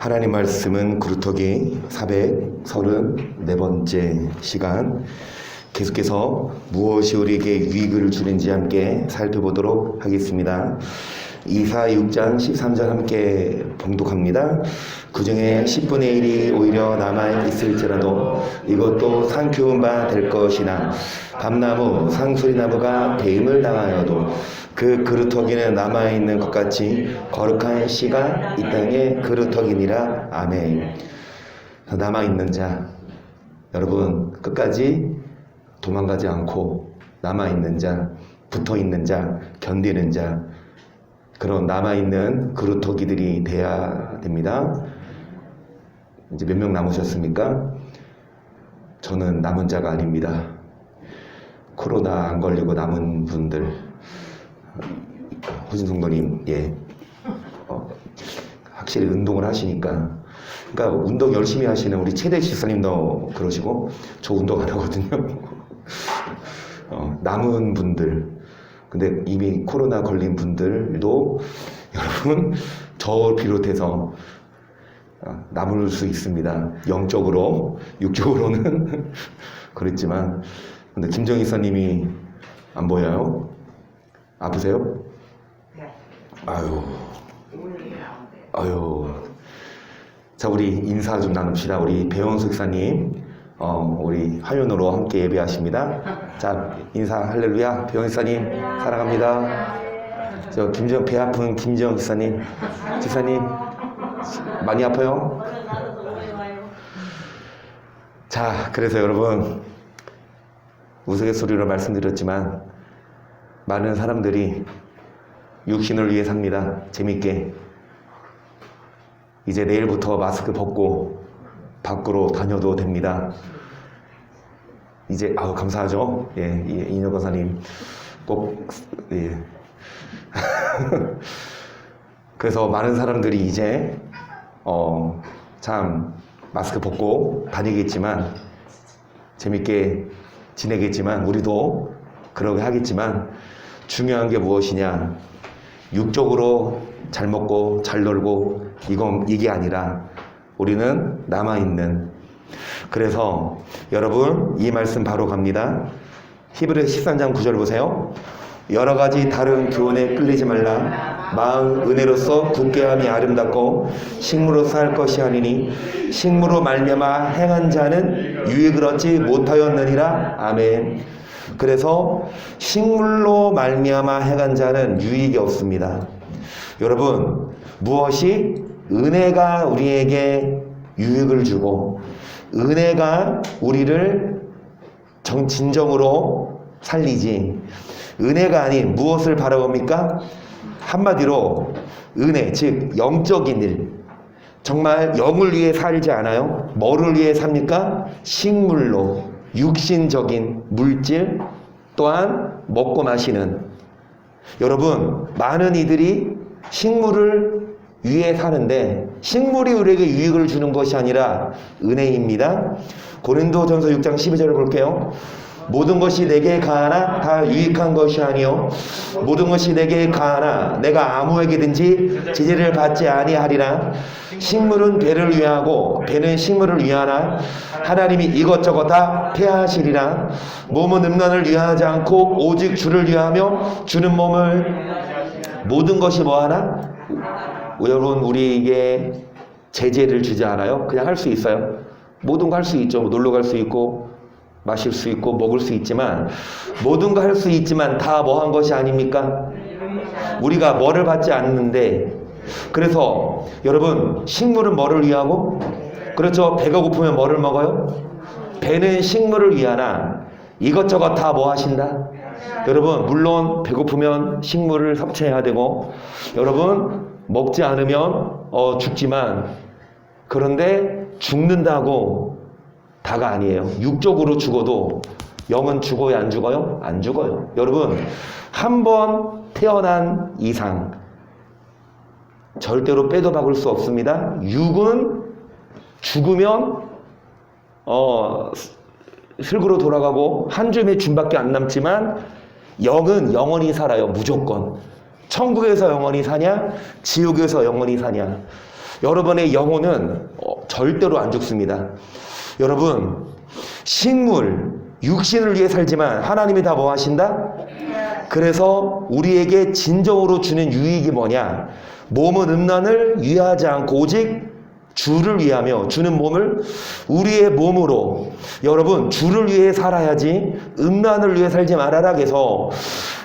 하나님 말씀은 그루터기 434번째 시간, 계속해서 무엇이 우리에게 유익을 주는지 함께 살펴보도록 하겠습니다. 이사 6장 13절 함께 봉독합니다. 그 중에 10분의 1이 오히려 남아있을지라도 이것도 상키운 바 될 것이나 밤나무 상수리나무가 배임을 당하여도 그 그루터기는 남아있는 것 같이 거룩한 씨가 이 땅에 그루터기니라. 아멘. 남아있는 자, 여러분 끝까지 도망가지 않고 남아있는 자, 붙어있는 자, 견디는 자, 그런 남아있는 그루터기들이 돼야 됩니다. 이제 몇 명 남으셨습니까? 저는 남은 자가 아닙니다. 코로나 안 걸리고 남은 분들, 호진성도님, 확실히 운동을 하시니까. 그러니까 운동 열심히 하시는 우리 최대 집사님도 그러시고, 저 운동 안 하거든요. 남은 분들, 근데 이미 코로나 걸린 분들도 여러분 저 비롯해서 남을 수 있습니다. 영적으로, 육적으로는 그랬지만. 근데 김정희 사님이 안 보여요? 아프세요? 네. 아유. 자, 우리 인사 좀 나눕시다. 우리 배원수 목사님, 우리 화면으로 함께 예배하십니다. 자, 인사. 할렐루야. 배원수 목사님 사랑합니다. 저 배 아픈 김정 목사님, 집사님 많이 아파요? 자, 그래서 여러분 우스갯소리로 말씀드렸지만 많은 사람들이 육신을 위해 삽니다. 재밌게. 이제 내일부터 마스크 벗고 밖으로 다녀도 됩니다. 이제 감사하죠. 이인혁 권사님 꼭 그래서 많은 사람들이 이제 참 마스크 벗고 다니겠지만, 재밌게 지내겠지만, 우리도 그러게 하겠지만, 중요한 게 무엇이냐, 육적으로 잘 먹고 잘 놀고 이게 아니라 우리는 남아있는. 그래서 여러분 이 말씀 바로 갑니다. 히브리 13장 9절 보세요. 여러 가지 다른 교훈에 끌리지 말라. 마음 은혜로서 굳게함이 아름답고 식무로서 할 것이 아니니 식무로 말미암아 행한 자는 유익을 얻지 못하였느니라. 아멘. 그래서 식물로 말미암아 행한 자는 유익이 없습니다. 여러분, 무엇이 은혜가 우리에게 유익을 주고 은혜가 우리를 진정으로 살리지, 은혜가 아닌 무엇을 바라봅니까? 한마디로 은혜, 즉 영적인 일, 정말 영을 위해 살지 않아요? 뭐를 위해 삽니까? 식물로, 육신적인 물질, 또한 먹고 마시는. 여러분, 많은 이들이 식물을 위해 사는데 식물이 우리에게 유익을 주는 것이 아니라 은혜입니다. 고린도전서 6장 12절을 볼게요. 모든 것이 내게 가하나 다 유익한 것이 아니요 모든 것이 내게 가하나 내가 아무에게든지 지지를 받지 아니하리라. 식물은 배를 위하고 배는 식물을 위하나 하나님이 이것저것 다 폐하시리라. 몸은 음란을 위하지 않고 오직 주를 위하며 주는 몸을 모든 것이 뭐하나? 여러분, 우리에게 제재를 주지 않아요? 그냥 할 수 있어요. 모든 거 할 수 있죠. 놀러 갈 수 있고 마실 수 있고 먹을 수 있지만, 모든 거 할 수 있지만 다 뭐 한 것이 아닙니까? 우리가 뭐를 받지 않는데. 그래서 여러분, 식물은 뭐를 위하고? 그렇죠. 배가 고프면 뭐를 먹어요? 배는 식물을 위하나 이것저것 다 뭐 하신다? 여러분, 물론 배고프면 식물을 섭취해야 되고, 여러분 먹지 않으면 죽지만, 그런데 죽는다고 다가 아니에요. 육적으로 죽어도 영은 죽어요, 안 죽어요? 안 죽어요. 여러분, 한 번 태어난 이상 절대로 빼도 박을 수 없습니다. 육은 죽으면 흙으로 돌아가고 한 줌의 줌밖에 안 남지만 영은 영원히 살아요. 무조건. 천국에서 영원히 사냐? 지옥에서 영원히 사냐? 여러분의 영혼은 절대로 안 죽습니다. 여러분, 식물, 육신을 위해 살지만 하나님이 다 뭐 하신다? 그래서 우리에게 진정으로 주는 유익이 뭐냐? 몸은 음란을 위하지 않고 오직 주를 위하며, 주는 몸을 우리의 몸으로, 여러분 주를 위해 살아야지 음란을 위해 살지 말아라. 해서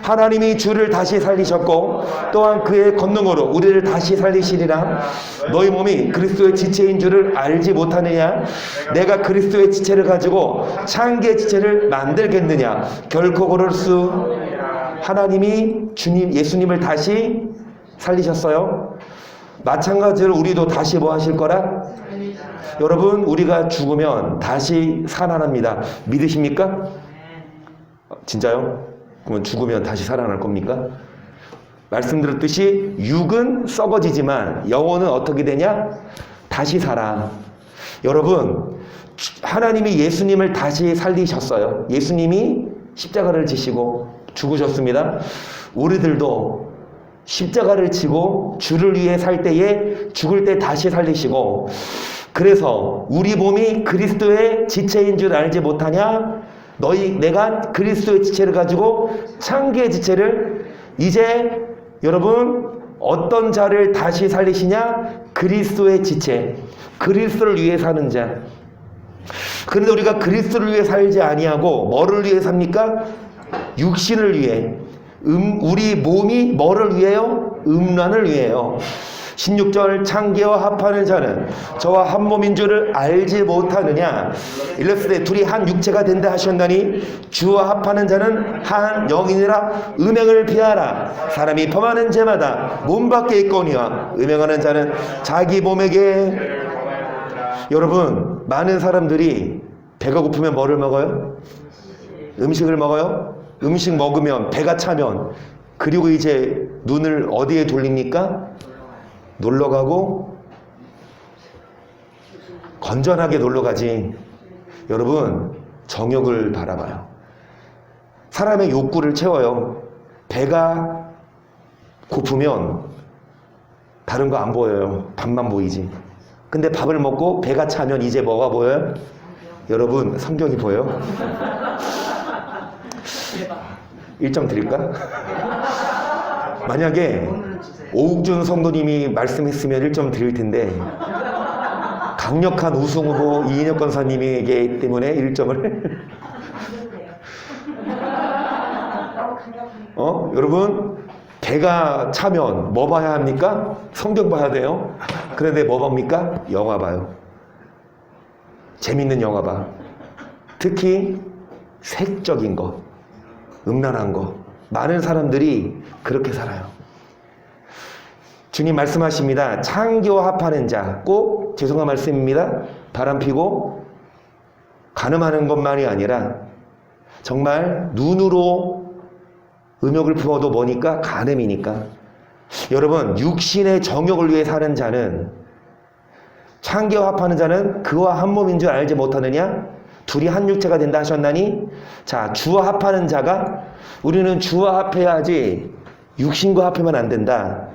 하나님이 주를 다시 살리셨고 또한 그의 권능으로 우리를 다시 살리시리라. 너희 몸이 그리스도의 지체인 줄을 알지 못하느냐? 내가 그리스도의 지체를 가지고 창기의 지체를 만들겠느냐? 결코 그럴 수. 하나님이 주님 예수님을 다시 살리셨어요. 마찬가지로 우리도 다시 뭐 하실 거라? 여러분, 우리가 죽으면 다시 살아납니다. 믿으십니까? 진짜요? 그러면 죽으면 다시 살아날 겁니까? 말씀드렸듯이 육은 썩어지지만 영혼은 어떻게 되냐? 다시 살아. 여러분, 하나님이 예수님을 다시 살리셨어요. 예수님이 십자가를 지시고 죽으셨습니다. 우리들도 십자가를 지고 주를 위해 살 때에 죽을 때 다시 살리시고, 그래서 우리 몸이 그리스도의 지체인 줄 알지 못하냐? 내가 그리스도의 지체를 가지고 창기의 지체를, 이제 여러분 어떤 자를 다시 살리시냐? 그리스도의 지체, 그리스도를 위해 사는 자. 그런데 우리가 그리스도를 위해 살지 아니하고 뭐를 위해 삽니까? 육신을 위해. 우리 몸이 뭐를 위해요? 음란을 위해요. 16절, 창기와 합하는 자는 저와 한 몸인 줄을 알지 못하느냐? 일렀을 때 둘이 한 육체가 된다 하셨나니 주와 합하는 자는 한 영이니라. 음행을 피하라. 사람이 범하는 죄마다 몸 밖에 있거니와 음행하는 자는 자기 몸에게. 여러분, 많은 사람들이 배가 고프면 뭐를 먹어요? 음식을 먹어요. 음식 먹으면 배가 차면 그리고 이제 눈을 어디에 돌립니까? 놀러가고, 건전하게 놀러가지. 여러분, 정욕을 바라봐요. 사람의 욕구를 채워요. 배가 고프면 다른 거 안 보여요. 밥만 보이지. 근데 밥을 먹고 배가 차면 이제 뭐가 보여요? 여러분, 성경이 보여요. 1점 드릴까? 만약에 오욱준 성도님이 말씀했으면 1점 드릴 텐데, 강력한 우승 후보 이인혁 권사님에게 때문에 1점을 여러분, 배가 차면 뭐 봐야 합니까? 성경 봐야 돼요. 그런데 뭐 봅니까? 영화 봐요. 재밌는 영화 봐. 특히 색적인 거, 음란한 거. 많은 사람들이 그렇게 살아요. 주님 말씀하십니다. 창기와 합하는 자, 꼭 죄송한 말씀입니다. 바람피고 간음하는 것만이 아니라 정말 눈으로 음욕을 품어도 뭐니까? 간음이니까. 여러분, 육신의 정욕을 위해 사는 자는, 창기와 합하는 자는 그와 한 몸인 줄 알지 못하느냐? 둘이 한 육체가 된다 하셨나니. 자, 주와 합하는 자가, 우리는 주와 합해야지 육신과 합하면 안 된다.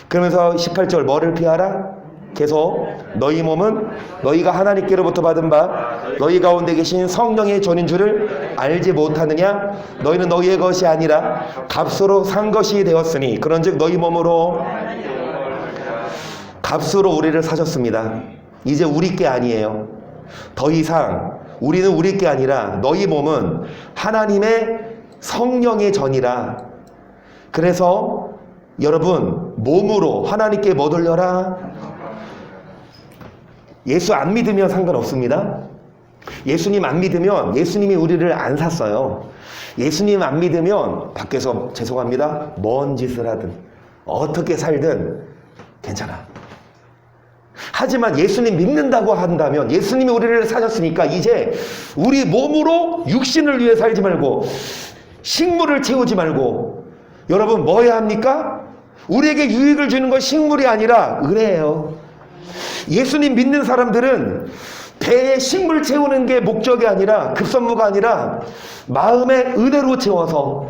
그러면서 18절, 뭐를 피하라? 계속 너희 몸은 너희가 하나님께로부터 받은 바 너희 가운데 계신 성령의 전인 줄을 알지 못하느냐? 너희는 너희의 것이 아니라 값으로 산 것이 되었으니 그런즉 너희 몸으로. 값으로 우리를 사셨습니다. 이제 우리 게 아니에요. 더 이상 우리는 우리 게 아니라 너희 몸은 하나님의 성령의 전이라. 그래서 여러분, 몸으로 하나님께 뭐 돌려라? 예수 안 믿으면 상관없습니다. 예수님 안 믿으면 예수님이 우리를 안 샀어요. 예수님 안 믿으면 밖에서 죄송합니다. 뭔 짓을 하든 어떻게 살든 괜찮아. 하지만 예수님 믿는다고 한다면, 예수님이 우리를 사셨으니까 이제 우리 몸으로 육신을 위해 살지 말고 식물을 채우지 말고, 여러분 뭐 해야 합니까? 우리에게 유익을 주는 건 식물이 아니라 은혜예요. 예수님 믿는 사람들은 배에 식물 채우는 게 목적이 아니라, 급선무가 아니라 마음의 은혜로 채워서.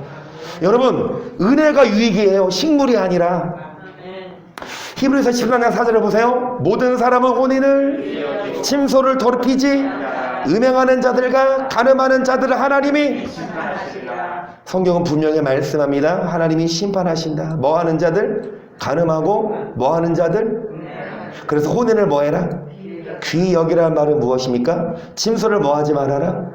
여러분, 은혜가 유익이에요. 식물이 아니라. 히브리서 14장 4절을 보세요. 모든 사람은 혼인을 침소를 더럽히지 음행하는 자들과 간음하는 자들을 하나님이 성경은 분명히 말씀합니다. 하나님이 심판하신다. 뭐 하는 자들? 간음하고 뭐 하는 자들? 그래서 혼인을 뭐 해라? 귀히 여기라는 말은 무엇입니까? 침소를 뭐 하지 말아라?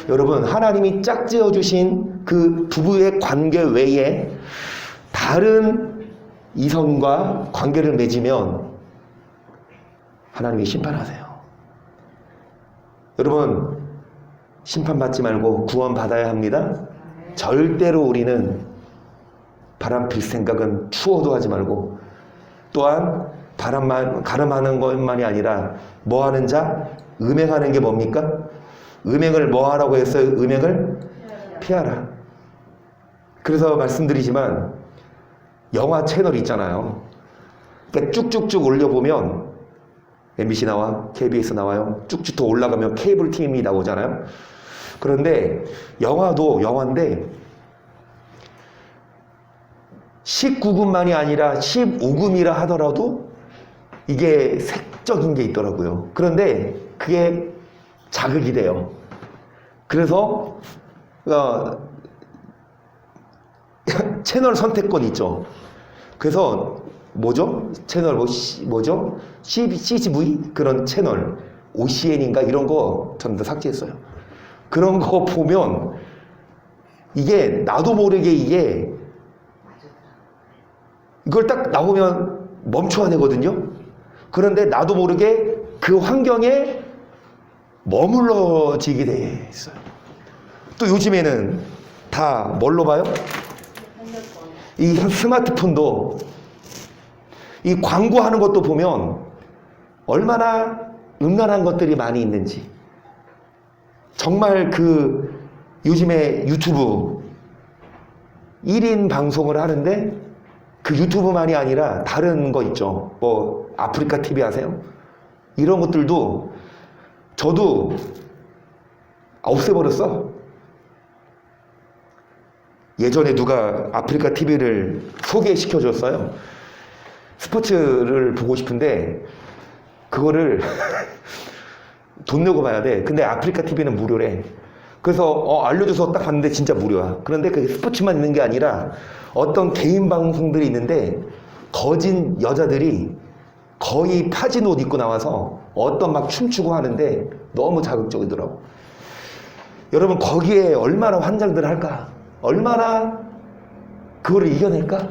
여러분, 하나님이 짝지어 주신 그 부부의 관계 외에 다른 이성과 관계를 맺으면 하나님이 심판하세요. 여러분, 심판받지 말고 구원받아야 합니다. 절대로 우리는 바람 필 생각은 추워도 하지 말고, 또한 가늠하는 것만이 아니라 뭐 하는 자? 음행하는 게 뭡니까? 음행을 뭐 하라고 했어요? 음행을 피하라. 그래서 말씀드리지만 영화 채널 있잖아요. 그러니까 쭉쭉쭉 올려보면 MBC 나와, KBS 나와요. 쭉쭉 더 올라가면 케이블 TV이 나오잖아요. 그런데 영화도 영화인데 19금만이 아니라 15금이라 하더라도 이게 색적인 게 있더라고요. 그런데 그게 자극이 돼요. 그래서 채널 선택권 있죠. 그래서 뭐죠? 채널 뭐죠? CGV 그런 채널 OCN인가 이런 거 저는 다 삭제했어요. 그런 거 보면 이게 나도 모르게 이걸 딱 나오면 멈춰야 되거든요. 그런데 나도 모르게 그 환경에 머물러지게 돼 있어요. 또 요즘에는 다 뭘로 봐요? 이 스마트폰도 이 광고하는 것도 보면 얼마나 음란한 것들이 많이 있는지. 정말 그 요즘에 유튜브 1인 방송을 하는데 그 유튜브만이 아니라 다른 거 있죠. 뭐 아프리카 TV 아세요? 이런 것들도 저도 없애버렸어. 예전에 누가 아프리카 TV를 소개시켜줬어요. 스포츠를 보고 싶은데 그거를 돈 내고 봐야 돼. 근데 아프리카 TV는 무료래. 그래서 알려줘서 딱 봤는데 진짜 무료야. 그런데 그게 스포츠만 있는 게 아니라 어떤 개인 방송들이 있는데 거진 여자들이 거의 파진 옷 입고 나와서 어떤 막 춤추고 하는데 너무 자극적이더라고. 여러분, 거기에 얼마나 환장들 할까? 얼마나 그거를 이겨낼까?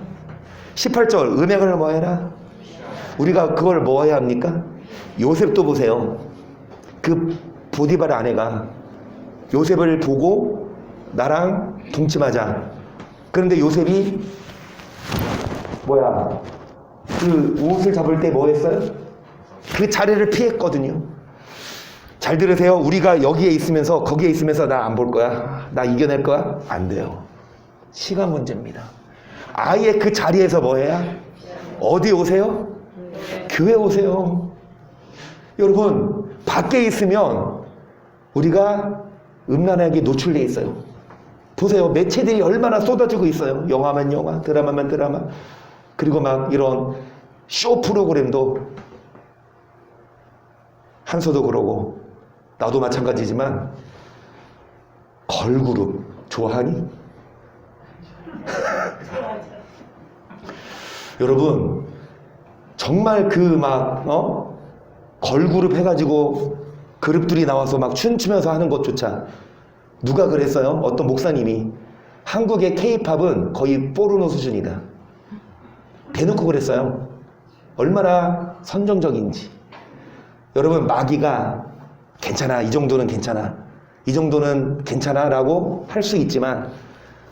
18절 음행을 뭐 해라? 우리가 그걸 뭐 해야 합니까? 요셉도 보세요. 그 보디발 아내가 요셉을 보고 나랑 동침하자. 그런데 요셉이 그 옷을 잡을 때 뭐 했어요? 그 자리를 피했거든요. 잘 들으세요. 우리가 여기에 있으면서 거기에 있으면서 나 안 볼 거야, 나 이겨낼 거야? 안 돼요. 시간 문제입니다. 아예 그 자리에서 뭐 해야? 어디 오세요? 교회 오세요. 여러분, 밖에 있으면 우리가 음란하게 노출되어 있어요. 보세요. 매체들이 얼마나 쏟아지고 있어요. 영화만 영화, 드라마만 드라마. 그리고 막 이런 쇼 프로그램도 한서도 그러고 나도 마찬가지지만 걸그룹 좋아하니? 여러분, 정말 그 걸그룹 해가지고 그룹들이 나와서 막 춤추면서 하는 것조차 누가 그랬어요? 어떤 목사님이 한국의 K-팝은 거의 포르노 수준이다. 대놓고 그랬어요. 얼마나 선정적인지. 여러분, 마귀가 괜찮아, 이 정도는 괜찮아, 이 정도는 괜찮아 라고 할 수 있지만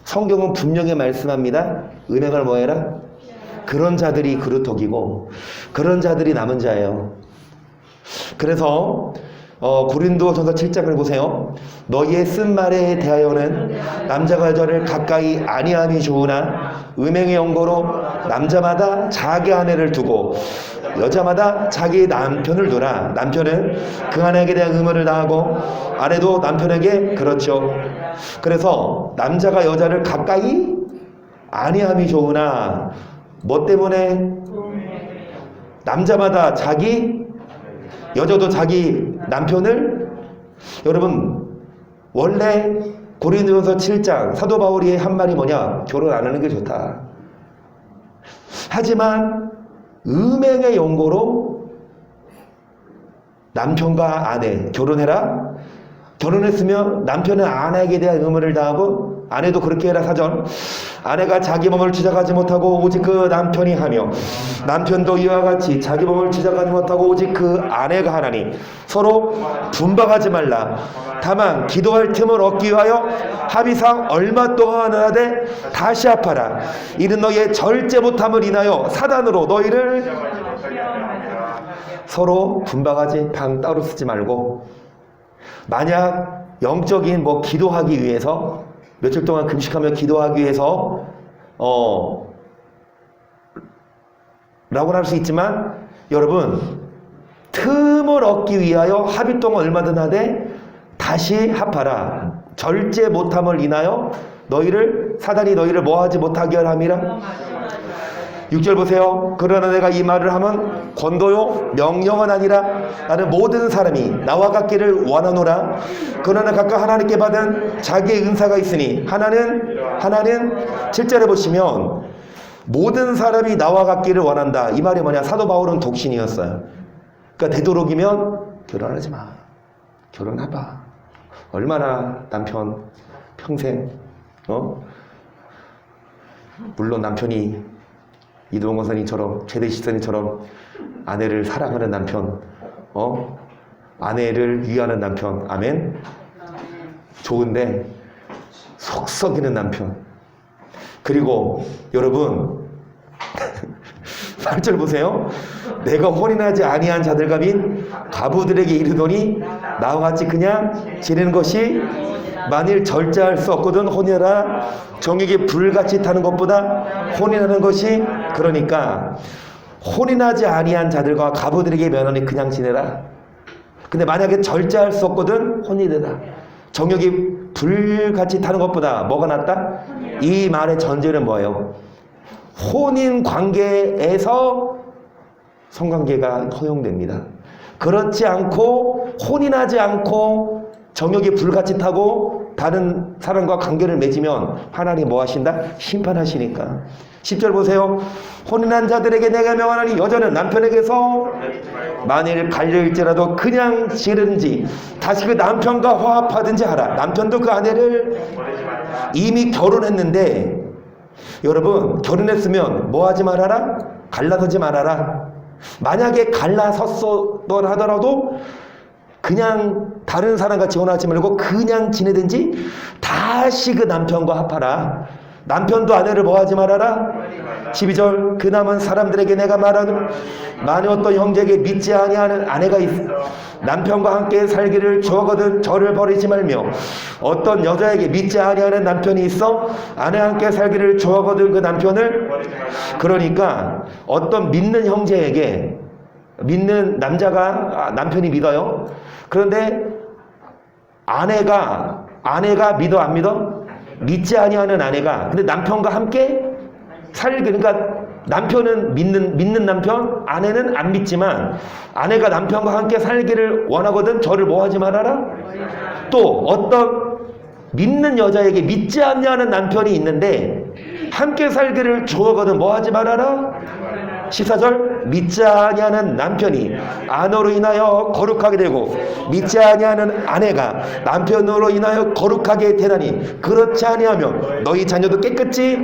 성경은 분명히 말씀합니다. 음행을 뭐 해라? 그런 자들이 그루터기고 그런 자들이 남은 자예요. 그래서 고린도전서 7장을 보세요. 너희의 쓴 말에 대하여는 남자가 여자를 가까이 아니함이 좋으나 음행의 연고로 남자마다 자기 아내를 두고 여자마다 자기 남편을 두라. 남편은 그 아내에게 대한 의무를 다하고 아내도 남편에게 그렇죠. 그래서 남자가 여자를 가까이 아니함이 좋으나 뭐 때문에? 남자마다 여자도 자기 남편을, 여러분 원래 고린도전서 7장 사도 바울이 한 말이 뭐냐? 결혼 안 하는 게 좋다. 하지만 음행의 용고로 남편과 아내 결혼해라. 결혼했으면 남편은 아내에게 대한 의무를 다하고, 아내도 그렇게 해라. 사전 아내가 자기 몸을 주장하지 못하고 오직 그 남편이 하며, 남편도 이와 같이 자기 몸을 주장하지 못하고 오직 그 아내가 하나니 서로 분박하지 말라. 다만 기도할 틈을 얻기 위하여 합의상 얼마 동안 하되 다시 합하라. 이는 너희의 절제 못함을 인하여 사단으로 너희를, 서로 분박하지, 방 따로 쓰지 말고, 만약 영적인 기도하기 위해서 며칠 동안 금식하며 기도하기 위해서 라고는 할 수 있지만, 여러분 틈을 얻기 위하여 합의 동안 얼마든 하되 다시 합하라. 절제 못함을 인하여 사단이 너희를 뭐하지 못하게 함이라. 6절 보세요. 그러나 내가 이 말을 하면 권도요 명령은 아니라 나는 모든 사람이 나와 같기를 원하노라. 그러나 각각 하나님께 받은 자기의 은사가 있으니 하나는 7절에 보시면 모든 사람이 나와 같기를 원한다. 이 말이 뭐냐? 사도 바울은 독신이었어요. 그러니까 되도록이면 결혼하지 마. 결혼해봐. 얼마나 남편 평생 물론 남편이 이동건 선생님처럼 최대식 선생님처럼 아내를 사랑하는 남편, 아내를 위하는 남편, 아멘. 좋은데 속 썩이는 남편. 그리고 여러분 8절 보세요. 내가 혼인하지 아니한 자들과 및 가부들에게 이르더니 나와 같이 그냥 지내는 것이 만일 절제할 수 없거든 혼인하라. 정에게 불같이 타는 것보다 혼인하는 것이, 그러니까 혼인하지 아니한 자들과 가부들에게 면허니 그냥 지내라. 근데 만약에 절제할 수 없거든 혼인해라. 정욕이 불같이 타는 것보다 뭐가 낫다? 이 말의 전제는 뭐예요? 혼인 관계에서 성관계가 허용됩니다. 그렇지 않고 혼인하지 않고 정욕이 불같이 타고 다른 사람과 관계를 맺으면 하나님 뭐 하신다? 심판하시니까. 10절 보세요. 혼인한 자들에게 내가 명하노니 여자는 남편에게서 만일 갈려일지라도 그냥 지르든지 다시 그 남편과 화합하든지 하라. 남편도 그 아내를 이미 결혼했는데, 여러분 결혼했으면 뭐 하지 말아라? 갈라서지 말아라. 만약에 갈라섰던 하더라도 그냥 다른 사람과 원하지 말고 그냥 지내든지 다시 그 남편과 합하라. 남편도 아내를 뭐하지 말아라. 12절 그 남은 사람들에게 내가 말하는 만일 어떤 형제에게 믿지 아니하는 아내가 있어 남편과 함께 살기를 좋아하거든 저를 버리지 말며, 어떤 여자에게 믿지 아니하는 남편이 있어 아내와 함께 살기를 좋아하거든 그 남편을. 그러니까 어떤 믿는 형제에게, 믿는 남자가 남편이 믿어요. 그런데 아내가 믿어 안 믿어? 믿지 아니하는 아내가 근데 남편과 함께 살기, 그러니까 남편은 믿는 남편, 아내는 안 믿지만 아내가 남편과 함께 살기를 원하거든 저를 뭐 하지 말아라. 또 어떤 믿는 여자에게 믿지 않냐는 남편이 있는데 함께 살기를 좋아하거든 뭐 하지 말아라. 14절 믿지 아니하는 남편이 아내로 인하여 거룩하게 되고 믿지 아니하는 아내가 남편으로 인하여 거룩하게 되나니 그렇지 아니하면 너희 자녀도 깨끗이.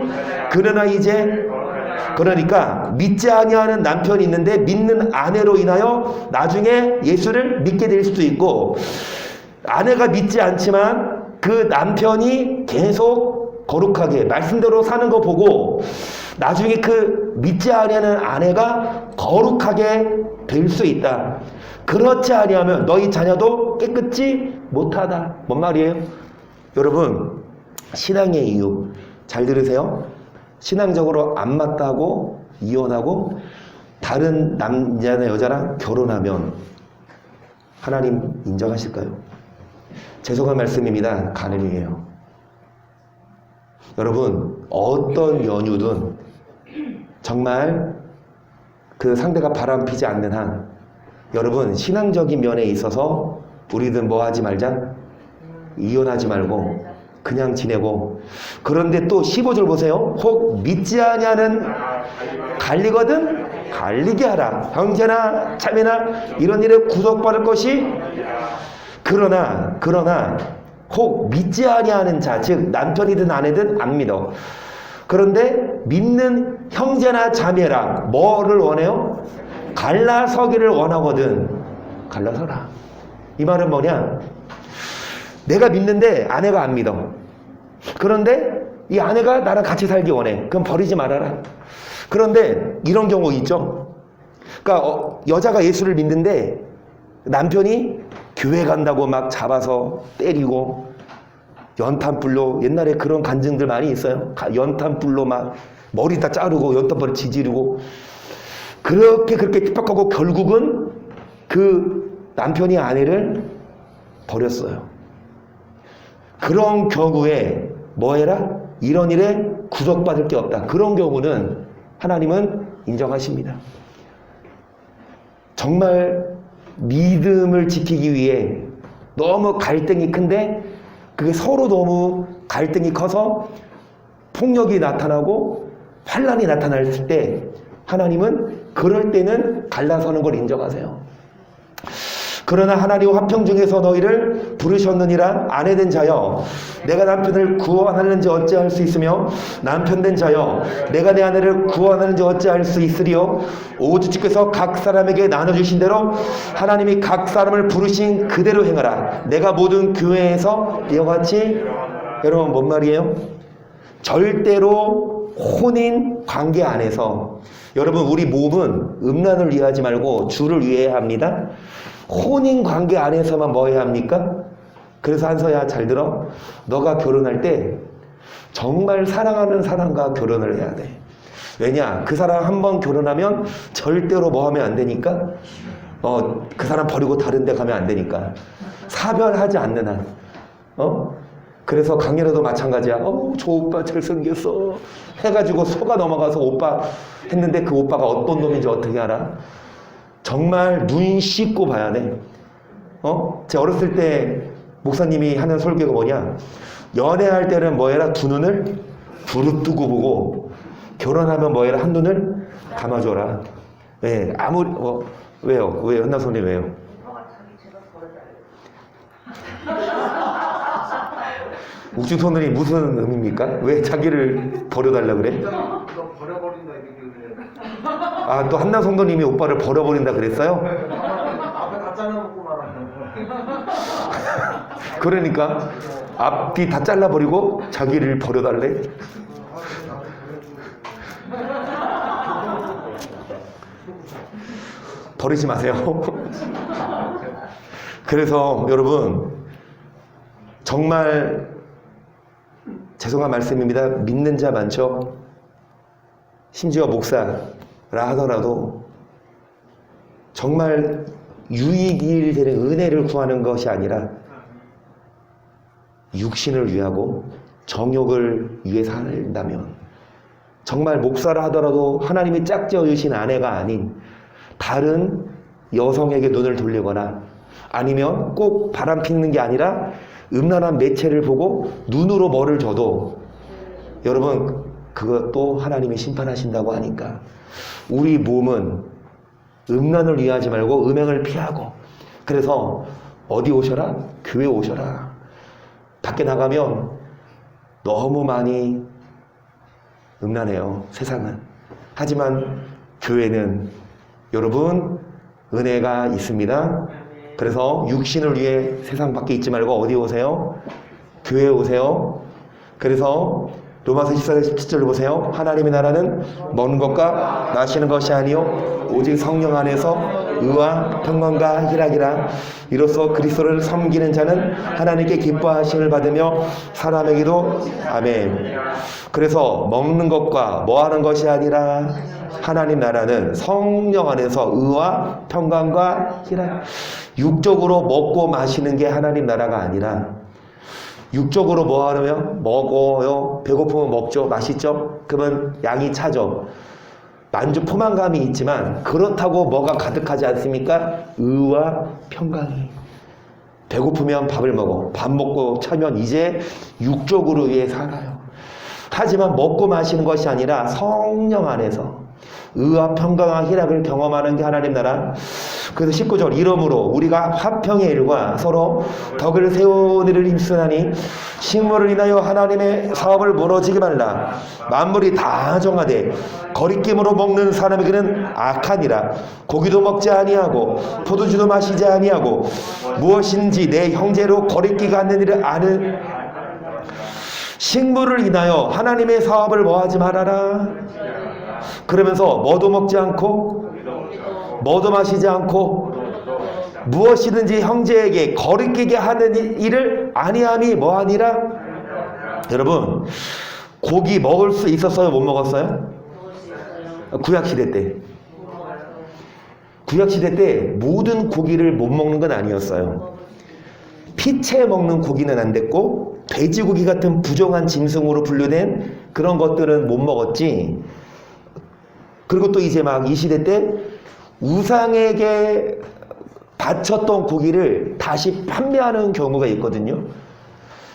그러나 이제, 그러니까 믿지 아니하는 남편이 있는데 믿는 아내로 인하여 나중에 예수를 믿게 될 수도 있고, 아내가 믿지 않지만 그 남편이 계속 거룩하게 말씀대로 사는 거 보고 나중에 그 믿지 아니하는 아내가 거룩하게 될 수 있다. 그렇지 아니하면 너희 자녀도 깨끗이 못하다. 뭔 말이에요? 여러분 신앙의 이유 잘 들으세요. 신앙적으로 안 맞다고 이혼하고 다른 남자나 여자랑 결혼하면 하나님 인정하실까요? 죄송한 말씀입니다. 가늠이에요. 여러분 어떤 연유든 정말 그 상대가 바람피지 않는 한 여러분 신앙적인 면에 있어서 우리들 뭐 하지 말자? 이혼하지 말고 그냥 지내고. 그런데 또 15절 보세요. 혹 믿지 아니하는 갈리거든 갈리게 하라. 형제나 자매나 이런 일에 구속받을 것이 그러나 혹 믿지 아니하는 자, 즉 남편이든 아내든 안 믿어. 그런데 믿는 형제나 자매라 뭐를 원해요? 갈라서기를 원하거든 갈라서라. 이 말은 뭐냐? 내가 믿는데 아내가 안 믿어. 그런데 이 아내가 나랑 같이 살기 원해. 그럼 버리지 말아라. 그런데 이런 경우 있죠. 그러니까 여자가 예수를 믿는데 남편이 교회 간다고 막 잡아서 때리고 연탄불로, 옛날에 그런 간증들 많이 있어요. 연탄불로 막 머리 다 자르고 연탄불을 지지르고 그렇게 핍박하고 결국은 그 남편이 아내를 버렸어요. 그런 경우에 뭐 해라? 이런 일에 구속받을 게 없다. 그런 경우는 하나님은 인정하십니다. 정말 믿음을 지키기 위해 너무 갈등이 큰데 그게 서로 너무 갈등이 커서 폭력이 나타나고 환란이 나타날 때 하나님은 그럴 때는 갈라서는 걸 인정하세요. 그러나 하나님 화평 중에서 너희를 부르셨느니라. 아내된 자여 내가 남편을 구원하는지 어찌할 수 있으며 남편된 자여 내가 내 아내를 구원하는지 어찌할 수 있으리요. 오직 주께서 각 사람에게 나눠주신 대로 하나님이 각 사람을 부르신 그대로 행하라. 내가 모든 교회에서 이와 같이. 여러분 뭔 말이에요? 절대로 혼인 관계 안에서 여러분 우리 몸은 음란을 위하지 말고 주를 위해야 합니다. 혼인 관계 안에서만 뭐 해야 합니까? 그래서 한서야 잘 들어. 너가 결혼할 때 정말 사랑하는 사람과 결혼을 해야 돼. 왜냐? 그 사람 한 번 결혼하면 절대로 뭐 하면 안 되니까 그 사람 버리고 다른 데 가면 안 되니까 사별하지 않는 한 그래서 강렬해도 마찬가지야. 저 오빠 잘생겼어 해가지고 속아 넘어가서 오빠 했는데 그 오빠가 어떤 놈인지 어떻게 알아? 정말 눈 씻고 봐야 돼. 제가 어렸을 때 목사님이 하는 설교가 뭐냐? 연애할 때는 뭐 해라? 두 눈을 부릅뜨고 보고 결혼하면 뭐 해라? 한 눈을 감아줘라. 네, 아무리 왜요? 왜요? 현나손님 왜요? 욱주손들이 무슨 의미입니까? 왜 자기를 버려달라 그래? 너 버려버린다 이렇게. 아, 또 한나 성도님이 오빠를 버려버린다 그랬어요? 앞에 다 잘라놓고 말하는 그러니까 앞뒤 다 잘라버리고 자기를 버려달래? 버리지 마세요. 그래서 여러분 정말 죄송한 말씀입니다. 믿는 자 많죠? 심지어 목사라 하더라도 정말 유익이 되는 은혜를 구하는 것이 아니라 육신을 위하고 정욕을 위해 산다면 정말 목사라 하더라도 하나님이 짝지어 주신 아내가 아닌 다른 여성에게 눈을 돌리거나 아니면 꼭 바람 피는 게 아니라 음란한 매체를 보고 눈으로 뭐를 줘도 여러분 그것도 하나님이 심판하신다고 하니까 우리 몸은 음란을 위하지 말고 음행을 피하고 그래서 어디 오셔라? 교회 오셔라. 밖에 나가면 너무 많이 음란해요. 세상은. 하지만 교회는 여러분 은혜가 있습니다. 그래서 육신을 위해 세상 밖에 있지 말고 어디 오세요? 교회에 오세요. 그래서 로마서 14장 17절을 보세요. 하나님의 나라는 먼 것과 나시는 것이 아니요 오직 성령 안에서 의와 평강과 희락이라. 이로써 그리스도를 섬기는 자는 하나님께 기뻐하심을 받으며 사람에게도 아멘. 그래서 먹는 것과 뭐하는 것이 아니라 하나님 나라는 성령 안에서 의와 평강과 희락. 육적으로 먹고 마시는 게 하나님 나라가 아니라 육적으로 뭐 하려면 먹어요. 배고프면 먹죠. 맛있죠. 그러면 양이 차죠. 만족 포만감이 있지만 그렇다고 뭐가 가득하지 않습니까? 의와 평강이. 배고프면 밥을 먹어. 밥 먹고 차면 이제 육적으로 위해 살아요. 하지만 먹고 마시는 것이 아니라 성령 안에서 의와 평강과 희락을 경험하는 게 하나님 나라. 그래서 19절 이러므로 우리가 화평의 일과 서로 덕을 세우는 일을 힘쓰나니 식물을 인하여 하나님의 사업을 무너지게 말라. 만물이 다 정하되 거리낌으로 먹는 사람에게는 악하니라. 고기도 먹지 아니하고 포도주도 마시지 아니하고 무엇인지 내 형제로 거리끼가 않는 일을 아는 식물을 인하여 하나님의 사업을 뭐하지 말아라. 그러면서 뭐도 먹지 않고 뭐도 마시지 않고 무엇이든지 형제에게 거리끼게 하는 일을 아니함이 뭐하니라. 여러분 고기 먹을 수 있었어요? 못 먹었어요? 구약시대 때. 구약시대 때 모든 고기를 못 먹는 건 아니었어요. 피채 먹는 고기는 안 됐고 돼지고기 같은 부정한 짐승으로 분류된 그런 것들은 못 먹었지. 그리고 또 이제 막 이 시대 때 우상에게 바쳤던 고기를 다시 판매하는 경우가 있거든요.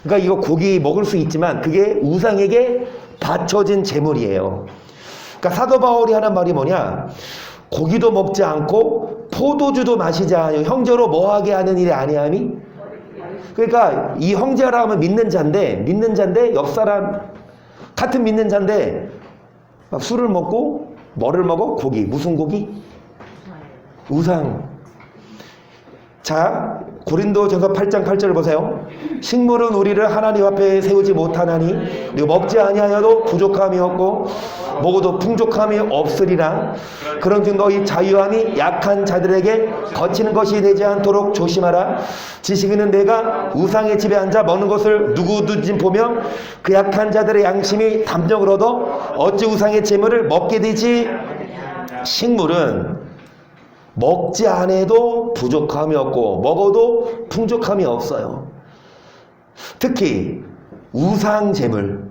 그러니까 이거 고기 먹을 수 있지만 그게 우상에게 바쳐진 재물이에요. 그러니까 사도 바울이 하는 말이 뭐냐? 고기도 먹지 않고 포도주도 마시지 않아요. 형제로 뭐하게 하는 일이 아니함이. 그러니까 이 형제라 하면 믿는 자인데 옆 사람 같은 믿는 자인데 막 술을 먹고 뭐를 먹어? 고기. 무슨 고기? 우상. 자, 고린도전서 8장 8절을 보세요. 식물은 우리를 하나님 앞에 세우지 못하나니 그리고 먹지 아니하여도 부족함이 없고 먹어도 풍족함이 없으리라. 그런즉 너희 자유함이 약한 자들에게 거치는 것이 되지 않도록 조심하라. 지식인은 내가 우상의 집에 앉아 먹는 것을 누구든지 보며 그 약한 자들의 양심이 담력을 얻어 어찌 우상의 재물을 먹게 되지. 식물은 먹지 않아도 부족함이 없고 먹어도 풍족함이 없어요. 특히 우상 재물.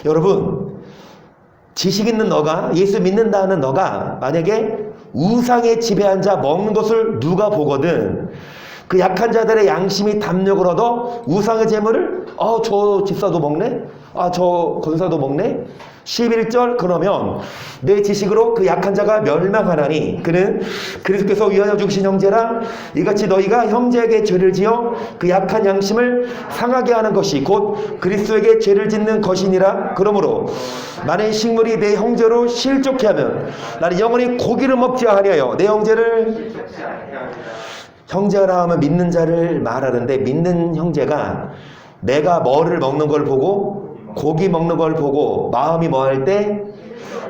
여러분 지식 있는 너가 예수 믿는다는 너가 만약에 우상의 집에 앉아 먹는 것을 누가 보거든 그 약한 자들의 양심이 담력을 얻어 우상의 재물을 저 집사도 먹네? 저 권사도 먹네? 11절 그러면 내 지식으로 그 약한 자가 멸망하나니 그는 그리스도께서 위하여 죽으신 형제라. 이같이 너희가 형제에게 죄를 지어 그 약한 양심을 상하게 하는 것이 곧 그리스도에게 죄를 짓는 것이니라. 그러므로 나는 식물이 내 형제로 실족해 하면 나는 영원히 고기를 먹지 아니하여 내 형제를. 형제라 하면 믿는 자를 말하는데 믿는 형제가 내가 뭐를 먹는 걸 보고 고기 먹는 걸 보고 마음이 뭐 할 때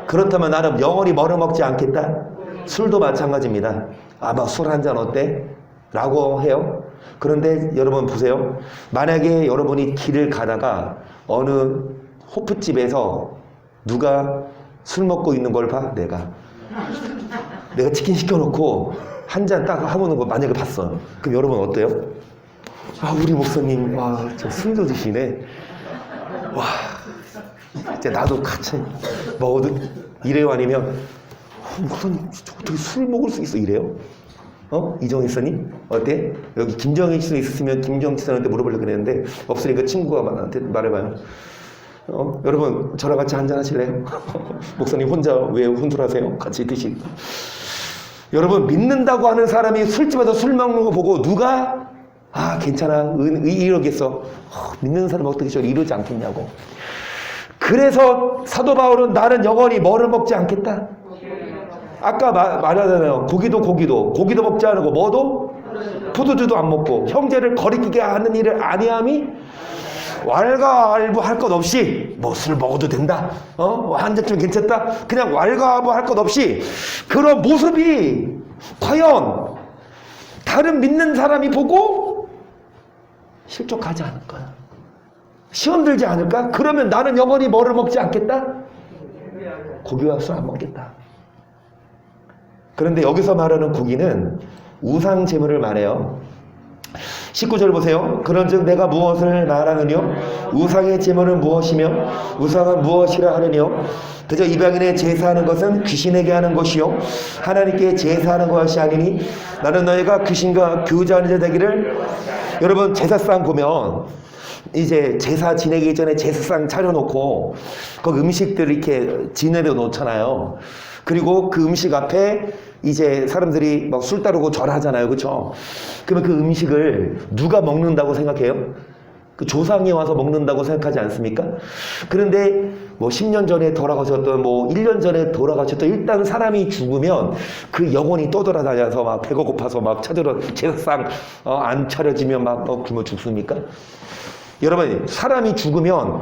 그렇다면 나는 영원히 뭐를 먹지 않겠다. 술도 마찬가지입니다. 막 술 한 잔 어때? 라고 해요. 그런데 여러분 보세요. 만약에 여러분이 길을 가다가 어느 호프집에서 누가 술 먹고 있는 걸 봐. 내가 치킨 시켜놓고 한 잔 딱 하고는 거 만약에 봤어요. 그럼 여러분 어때요? 우리 목사님 저 술도 드시네. 와, 이제 나도 같이 먹어도 이래요? 아니면 목사님 어떻게 술 먹을 수 있어? 이래요? 이정희 선생님 어때? 여기 김정희 씨 있으면 김정희 선생님한테 물어보려고 그랬는데 없으니까 친구가 나한테 말해봐요. 여러분 저랑 같이 한잔 하실래요? 목사님 혼자 왜 혼술하세요? 같이 드시고. 여러분 믿는다고 하는 사람이 술집에서 술 먹는 거 보고 누가 괜찮아 이러겠어. 믿는 사람 어떻게 저를 이러지 않겠냐고. 그래서 사도 바울은 나는 영원히 뭐를 먹지 않겠다. 아까 말하잖아요. 고기도 먹지 않고 뭐도 포도주도 안 먹고 형제를 거리끼게 하는 일을 아니함이 왈가왈부할 것 없이 술 먹어도 된다. 한 잔쯤 괜찮다. 그냥 왈가왈부할 것 없이 그런 모습이 과연 다른 믿는 사람이 보고 실족하지 않을까? 시험 들지 않을까? 그러면 나는 영원히 뭐를 먹지 않겠다? 고기와 술 안 먹겠다. 그런데 여기서 말하는 고기는 우상 제물을 말해요. 19절 보세요. 그런즉 내가 무엇을 말하느뇨? 우상의 제물은 무엇이며 우상은 무엇이라 하느뇨? 그저 이방인의 제사하는 것은 귀신에게 하는 것이요 하나님께 제사하는 것이 아니니 나는 너희가 귀신과 교제하는 자 되기를. 여러분, 제사상 보면 이제 제사 지내기 전에 제사상 차려놓고 그 음식들을 이렇게 지내려 놓잖아요. 그리고 그 음식 앞에 이제 사람들이 막 술 따르고 절하잖아요. 그렇죠? 그러면 그 음식을 누가 먹는다고 생각해요? 그 조상이 와서 먹는다고 생각하지 않습니까? 그런데 뭐 10년 전에 돌아가셨던 뭐 1년 전에 돌아가셨던 일단 사람이 죽으면 그 영혼이 떠돌아다녀서 막 배가 고파서 막 찾으러 제사상 안 차려지면 막 굶어 죽습니까? 여러분, 사람이 죽으면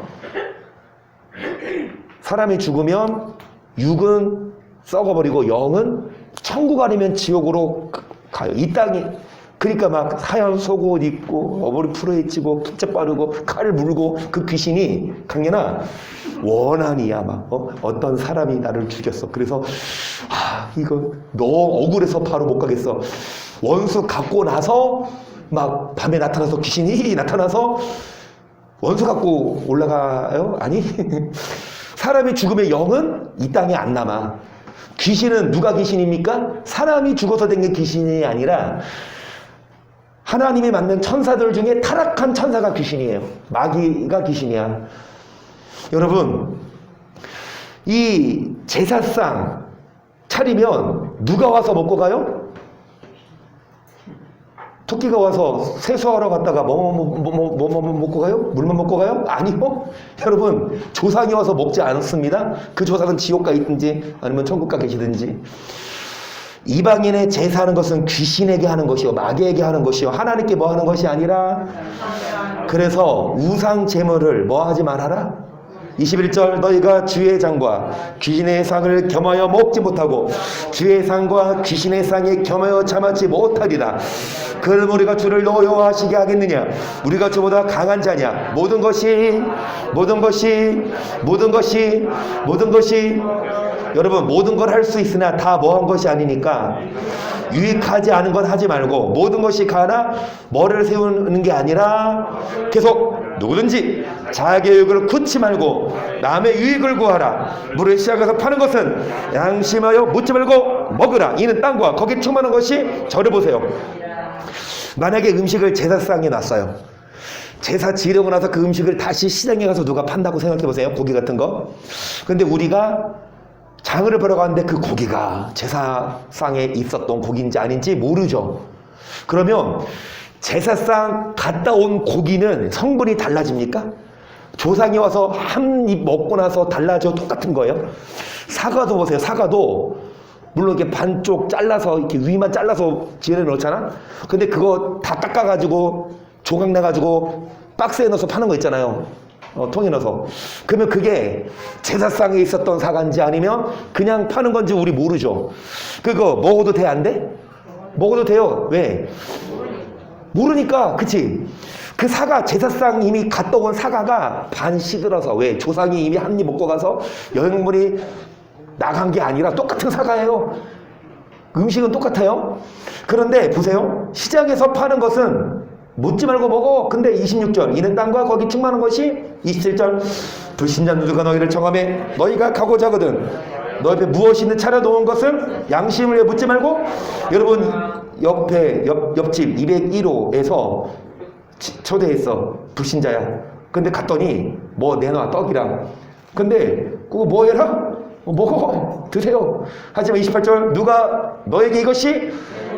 육은 썩어버리고 영은 천국 아니면 지옥으로 가요. 이 땅이. 그러니까 막 하얀 속옷 입고 어머니 풀어헤치고 kit자 바르고 칼을 물고 그 귀신이 강연아 원한이야. 막 어떤 사람이 나를 죽였어. 그래서 이거 너 억울해서 바로 못 가겠어. 원수 갖고 나서 막 밤에 나타나서 귀신이 나타나서 원수 갖고 올라가요? 아니 사람이 죽으면 영은 이 땅에 안 남아. 귀신은 누가 귀신입니까? 사람이 죽어서 된 게 귀신이 아니라 하나님이 만든 천사들 중에 타락한 천사가 귀신이에요. 마귀가 귀신이야. 여러분, 이 제사상 차리면 누가 와서 먹고 가요? 토끼가 와서 세수하러 갔다가 뭐 먹고 가요? 물만 먹고 가요? 아니요. 여러분, 조상이 와서 먹지 않습니다. 그 조상은 지옥 가 있든지 아니면 천국 가 계시든지. 이방인의 제사하는 것은 귀신에게 하는 것이요 마귀에게 하는 것이요 하나님께 뭐 하는 것이 아니라. 그래서 우상 제물을 뭐 하지 말아라. 21절 너희가 주의 상과 귀신의 상을 겸하여 먹지 못하고 주의 상과 귀신의 상에 겸하여 참았지 못하리라. 그럼 우리가 주를 노여워하시게 하겠느냐? 우리가 주보다 강한 자냐? 모든 것이 여러분, 모든 걸 할 수 있으나 다 뭐 한 것이 아니니까 유익하지 않은 건 하지 말고 모든 것이 가나 머리를 세우는 게 아니라 계속 누구든지 자기의 유익을 구치 말고 남의 유익을 구하라. 물을 시작해서 파는 것은 양심하여 묻지 말고 먹으라. 이는 땅과 거기 충만한 것이. 저를 보세요. 만약에 음식을 제사상에 놨어요. 제사 지르고 나서 그 음식을 다시 시장에 가서 누가 판다고 생각해 보세요. 고기 같은 거. 근데 우리가 장을 보러 갔는데 그 고기가 제사상에 있었던 고기인지 아닌지 모르죠. 그러면 제사상 갔다 온 고기는 성분이 달라집니까? 조상이 와서 한 입 먹고 나서 달라져? 똑같은 거예요. 사과도 보세요. 사과도 물론 이렇게 반쪽 잘라서 이렇게 위만 잘라서 지내 놓잖아. 근데 그거 다 깎아가지고 조각 내가지고 박스에 넣어서 파는 거 있잖아요. 통에 넣어서. 그러면 그게 제사상에 있었던 사과인지 아니면 그냥 파는 건지 우리 모르죠. 그거 먹어도 돼? 안 돼? 먹어도 돼요. 왜? 모르니까. 그치? 그 사과, 제사상 이미 갔다 온 사과가 반 시들어서. 왜? 조상이 이미 한 입 먹고 가서 영양분이 나간 게 아니라 똑같은 사과예요. 음식은 똑같아요. 그런데 보세요. 시장에서 파는 것은 묻지 말고 먹어. 근데 26절 이는 땅과 거기 충만한 것이. 27절 불신자 누가 너희를 청함해 너희가 가고자 하거든 너 옆에 무엇이 있는 차려놓은 것은 양심을 위해 묻지 말고. 여러분, 옆집 201호에서 초대했어. 불신자야. 근데 갔더니 뭐 내놔. 떡이랑. 근데 그거 뭐 해라? 먹어. 드세요. 하지만 28절 누가 너에게 이것이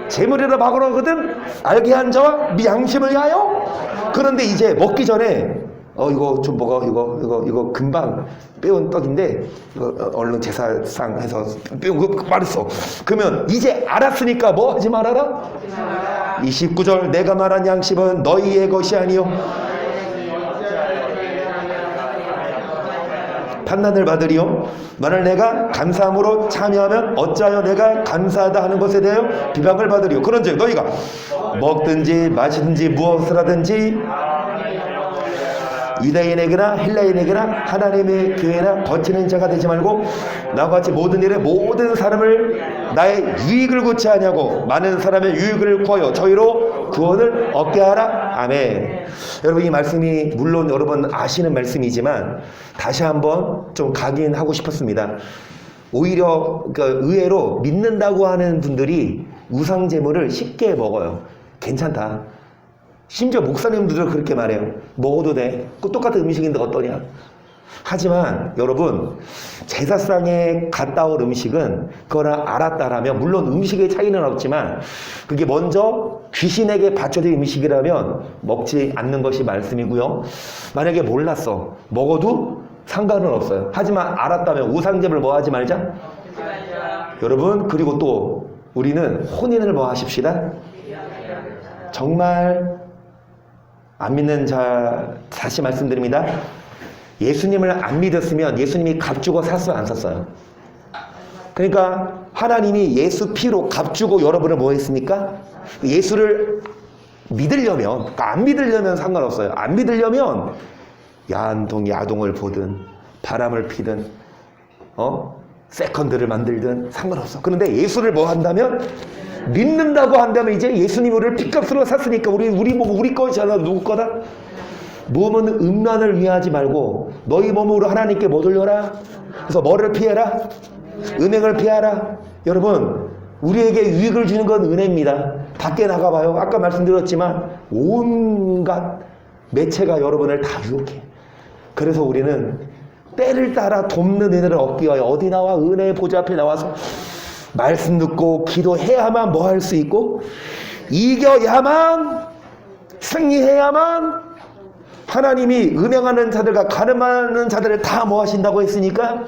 재물이라 막으로거든 알게 한 자와 양심을 위하여. 그런데 이제 먹기 전에 이거 좀 먹어. 이거 금방 빼온 떡인데 이거 얼른 제사상 해서 빼온 거 말했어. 그러면 이제 알았으니까 뭐 하지 말아라. 29절 내가 말한 양심은 너희의 것이 아니요 판단을 받으리요 만일 내가 감사함으로 참여하면 어찌하여 내가 감사하다 하는 것에 대하여 비방을 받으리요. 그런즉 너희가 먹든지 마시든지 무엇을 하든지 유다인에게나 헬라인에게나 하나님의 교회나 거치는 자가 되지 말고 나와 같이 모든 일에 모든 사람을 나의 유익을 구치 하냐고 많은 사람의 유익을 구하여 저희로 구원을 얻게 하라. 아멘. 여러분 이 말씀이 물론 여러분 아시는 말씀이지만 다시 한번 좀 각인하고 싶었습니다. 오히려 그러니까 의외로 믿는다고 하는 분들이 우상 제물을 쉽게 먹어요. 괜찮다. 심지어 목사님들도 그렇게 말해요. 먹어도 돼. 그 똑같은 음식인데 어떠냐. 하지만 여러분 제사상에 갔다 올 음식은 그거를 알았다라면 물론 음식의 차이는 없지만 그게 먼저 귀신에게 바쳐진 음식이라면 먹지 않는 것이 말씀이고요. 만약에 몰랐어. 먹어도 상관은 없어요. 하지만 알았다면 우상제물 뭐 하지 말자? 여러분 그리고 또 우리는 혼인을 뭐 하십시다? 정말 안 믿는 자 다시 말씀드립니다. 예수님을 안 믿었으면 예수님이 값 주고 샀어요 안 샀어요? 그러니까 하나님이 예수 피로 값 주고 여러분을 뭐 했습니까? 예수를 믿으려면 그러니까 안 믿으려면 상관없어요. 안 믿으려면 야동을 보든 바람을 피든 세컨드를 만들든 상관없어. 그런데 예수를 뭐 한다면 믿는다고 한다면 이제 예수님 우리를 피값으로 샀으니까 우리 것이잖아. 누구 거다? 몸은 음란을 위하지 말고 너희 몸으로 하나님께 뭐 돌려라. 그래서 뭐를 피해라? 은행을 피하라. 여러분 우리에게 유익을 주는 건 은혜입니다. 밖에 나가봐요. 아까 말씀드렸지만 온갖 매체가 여러분을 다 유혹해. 그래서 우리는 때를 따라 돕는 은혜를 얻기 위하여 어디 나와? 은혜의 보좌 앞에 나와서 말씀 듣고 기도해야만 뭐 할 수 있고 이겨야만 승리해야만 하나님이 음행하는 자들과 가늠하는 자들을 다 뭐 하신다고 했으니까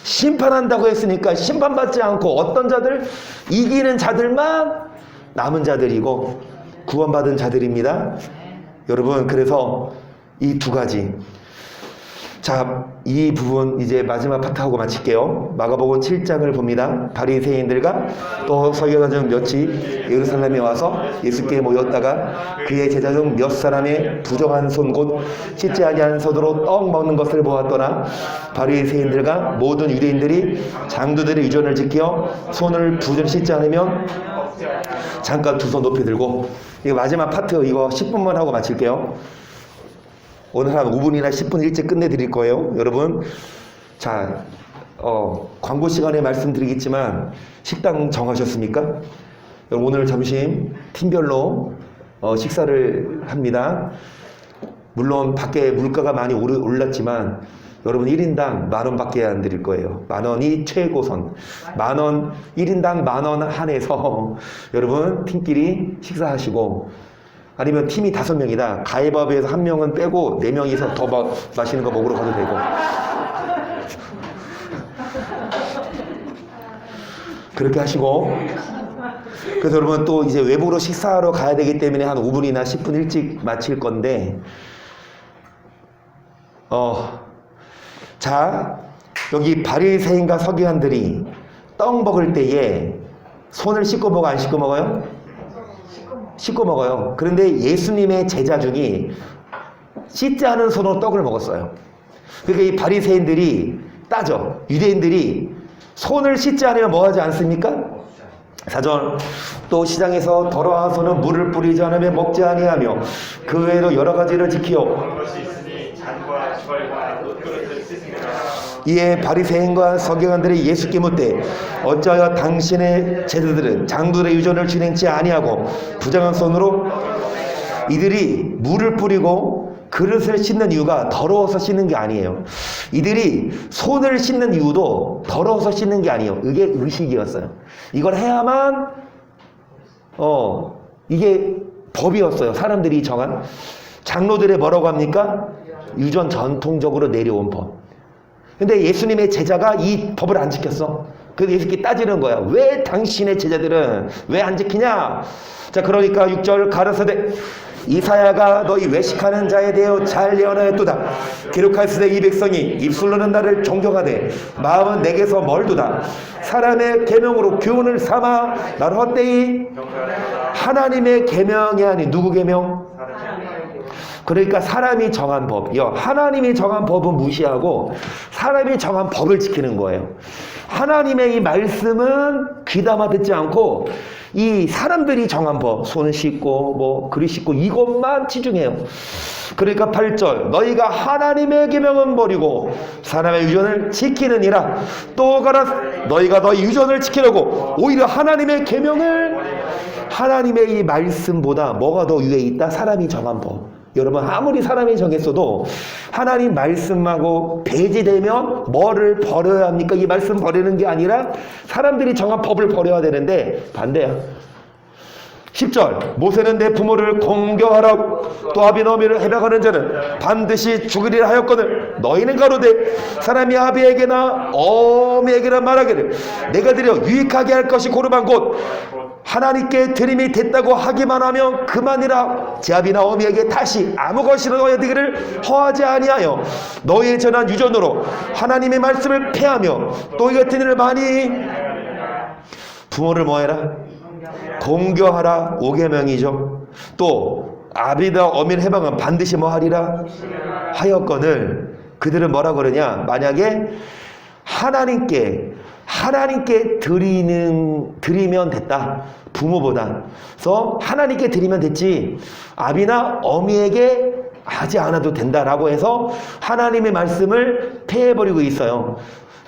심판한다고 했으니까 심판받지 않고 어떤 자들? 이기는 자들만 남은 자들이고 구원받은 자들입니다. 여러분 그래서 이 두 가지 자, 이 부분 이제 마지막 파트하고 마칠게요. 마가복음 7장을 봅니다. 바리새인들과 또 서기관 중 몇이 예루살렘에 와서 예수께 모였다가 그의 제자 중 몇 사람의 부정한 손 곧 씻지 아니한 손으로 떡 먹는 것을 보았더라. 바리새인들과 모든 유대인들이 장로들의 유전을 지켜 손을 부정 씻지 않으면 잠깐 두 손 높이 들고 이거 마지막 파트 이거 10분만 하고 마칠게요. 오늘 한 5분이나 10분 일찍 끝내드릴 거예요. 여러분 자 광고 시간에 말씀드리겠지만 식당 정하셨습니까? 여러분 오늘 점심 팀별로 식사를 합니다. 물론 밖에 물가가 많이 올랐지만 여러분 1인당 10,000원 밖에 안 드릴 거예요. 10,000원이 최고선. 10,000원 1인당 10,000원 한해서 여러분 팀끼리 식사하시고 아니면 팀이 5명이다. 가위바위보에서 1명은 빼고 4명이서 더 맛있는 거 먹으러 가도 되고. 그렇게 하시고. 그래서 여러분 또 이제 외부로 식사하러 가야 되기 때문에 한 5분이나 10분 일찍 마칠 건데 자 여기 바리새인과 서기관들이 떡 먹을 때에 손을 씻고 먹어 안 씻고 먹어요? 씻고 먹어요. 그런데 예수님의 제자 중이 씻지 않은 손으로 떡을 먹었어요. 그러니까 이 바리새인들이 따져. 유대인들이 손을 씻지 않으면 뭐 하지 않습니까? 사절 또 시장에서 더러운 손은 물을 뿌리지 않으면 먹지 아니하며 그 외에도 여러 가지를 지키어 이에 바리새인과 서기관들이 예수께 묻되 어찌하여 당신의 제자들은 장로들의 유전을 진행치 아니하고 부정한 손으로 이들이 물을 뿌리고 그릇을 씻는 이유가 더러워서 씻는 게 아니에요. 이들이 손을 씻는 이유도 더러워서 씻는 게 아니에요. 이게 의식이었어요. 이걸 해야만 이게 법이었어요. 사람들이 정한. 장로들의 뭐라고 합니까? 유전 전통적으로 내려온 법. 근데 예수님의 제자가 이 법을 안 지켰어. 그래서 예수께 따지는 거야. 왜 당신의 제자들은 왜 안 지키냐? 자, 그러니까 6절 가라사대 이사야가 너희 외식하는 자에 대하여 잘 예언하였도다. 기록하였으되 이 백성이 입술로는 나를 존경하되 마음은 내게서 멀도다. 사람의 계명으로 교훈을 삼아 나를 헛되이 하나님의 계명이 아닌 누구 계명? 그러니까 사람이 정한 법, 하나님이 정한 법은 무시하고 사람이 정한 법을 지키는 거예요. 하나님의 이 말씀은 귀담아 듣지 않고 이 사람들이 정한 법, 손 씻고 뭐 그릇 씻고 이것만 치중해요. 그러니까 8절 너희가 하나님의 계명은 버리고 사람의 유전을 지키느니라. 또 가라 너희가 너희 유전을 지키려고 오히려 하나님의 계명을, 하나님의 이 말씀보다 뭐가 더 위에 있다? 사람이 정한 법. 여러분 아무리 사람이 정했어도 하나님 말씀하고 배제되면 뭐를 버려야 합니까? 이 말씀 버리는 게 아니라 사람들이 정한 법을 버려야 되는데 반대야. 10절 모세는 내 부모를 공경하라고 또 아비나 어미를 해방하는 자는 반드시 죽으리라 하였거늘 너희는 가로되 사람이 아비에게나 어미에게나 말하기를 내가 드려 유익하게 할 것이 고르만 곧 하나님께 드림이 됐다고 하기만 하면 그만이라. 제 아비나 어미에게 다시 아무 것이나 너희들을 허하지 아니하여 너희의 전한 유전으로 하나님의 말씀을 폐하며 또 이 같은 일을 많이 부모를 뭐해라? 공경하라. 5계명이죠. 또 아비나 어미를 해방은 반드시 뭐하리라 하였거늘 그들은 뭐라 그러냐? 만약에 하나님께 드리면 됐다. 부모보다. 그래서 하나님께 드리면 됐지 아비나 어미에게 하지 않아도 된다라고 해서 하나님의 말씀을 폐해버리고 있어요.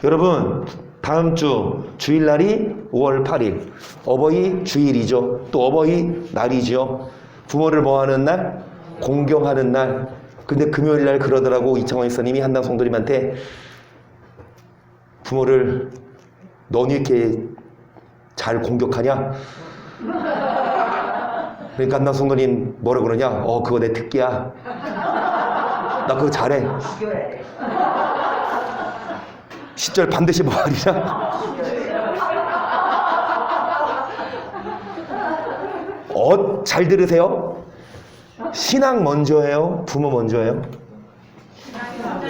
여러분 다음 주 주일날이 5월 8일 어버이 주일이죠. 또 어버이 날이죠. 부모를 뭐하는 날? 공경하는 날. 근데 금요일날 그러더라고. 이창원 목사님이 한당 성도님한테 부모를 너는 이렇게 잘 공격하냐? 그러니까 한당 성도님 뭐라 그러냐? 그거 내 특기야. 나 그거 잘해. 10절 반드시 뭐 하리라? 잘 들으세요. 신앙 먼저예요? 부모 먼저예요?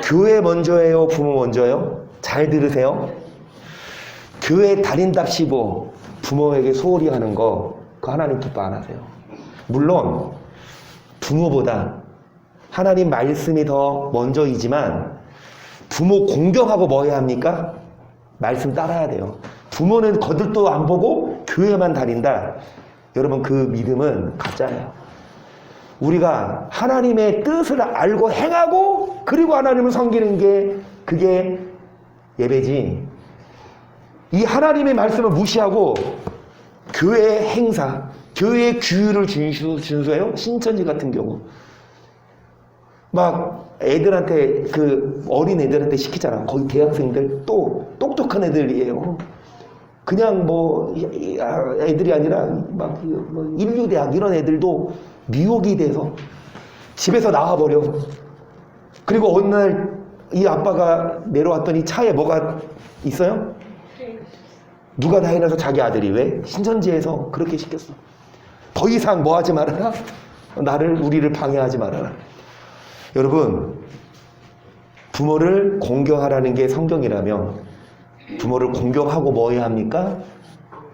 교회 먼저예요? 부모 먼저예요? 잘 들으세요. 교회 다닌답시고 부모에게 소홀히 하는 거 그거 하나님 기뻐 안 하세요. 물론 부모보다 하나님 말씀이 더 먼저이지만 부모 공경하고 뭐 해야 합니까? 말씀 따라야 돼요. 부모는 거들도 안 보고 교회만 다닌다. 여러분 그 믿음은 가짜예요. 우리가 하나님의 뜻을 알고 행하고 그리고 하나님을 섬기는 게 그게 예배지. 이 하나님의 말씀을 무시하고 교회의 행사, 교회의 규율을 준수해요. 신천지 같은 경우 막 애들한테 그 어린 애들한테 시키잖아. 거의 대학생들 또 똑똑한 애들이에요. 그냥 뭐 애들이 아니라 막 뭐 인류대학 이런 애들도 미혹이 돼서 집에서 나와버려. 그리고 어느 날 이 아빠가 내려왔더니 차에 뭐가 있어요? 누가 다 해놔서 자기 아들이 왜? 신천지에서 그렇게 시켰어. 더 이상 뭐 하지 말아라? 우리를 방해하지 말아라. 여러분 부모를 공경하라는 게 성경이라면 부모를 공경하고 뭐 해야 합니까?